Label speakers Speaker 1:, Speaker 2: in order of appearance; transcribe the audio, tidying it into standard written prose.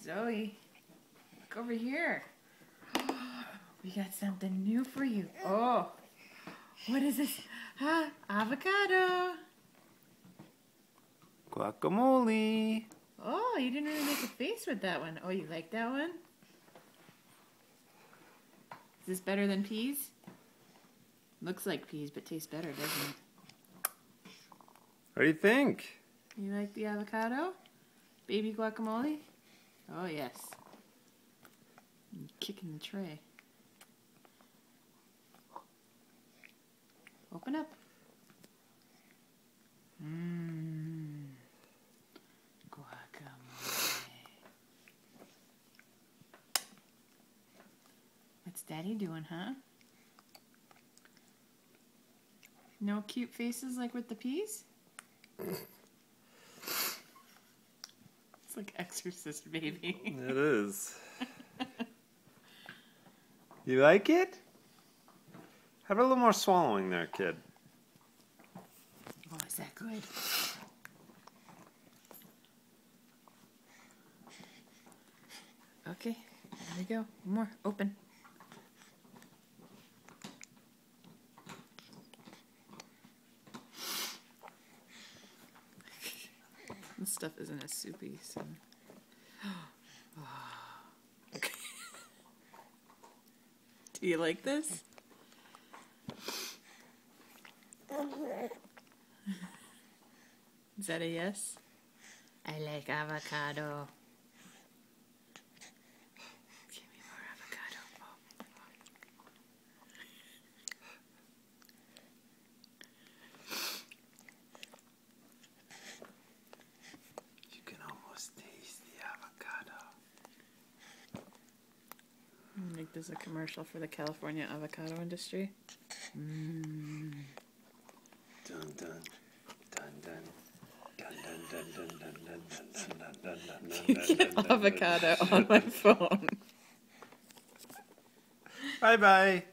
Speaker 1: Zoe, look over here. We got something new for you. Oh, what is this? Avocado.
Speaker 2: Guacamole.
Speaker 1: Oh, you didn't really make a face with that one. Oh, you like that one? Is this better than peas? Looks like peas, but tastes better, doesn't it?
Speaker 2: What do you think?
Speaker 1: You like the avocado? Baby guacamole? Oh, yes. I'm kicking the tray. Open up. Guacamole. What's Daddy doing, huh? No cute faces like with the peas? It's like Exorcist Baby.
Speaker 2: It is. You like it? Have a little more swallowing there, kid.
Speaker 1: Oh, is that good? Okay, there we go. One more. Open. This stuff isn't as soupy, so... Okay. Do you like this? Is that a yes? I like avocado. Give me more avocado.
Speaker 2: You can almost taste the avocado.
Speaker 1: Make this a commercial for the California avocado industry.
Speaker 2: Dun dun dun dun.
Speaker 1: Avocado on my phone.
Speaker 2: Bye bye.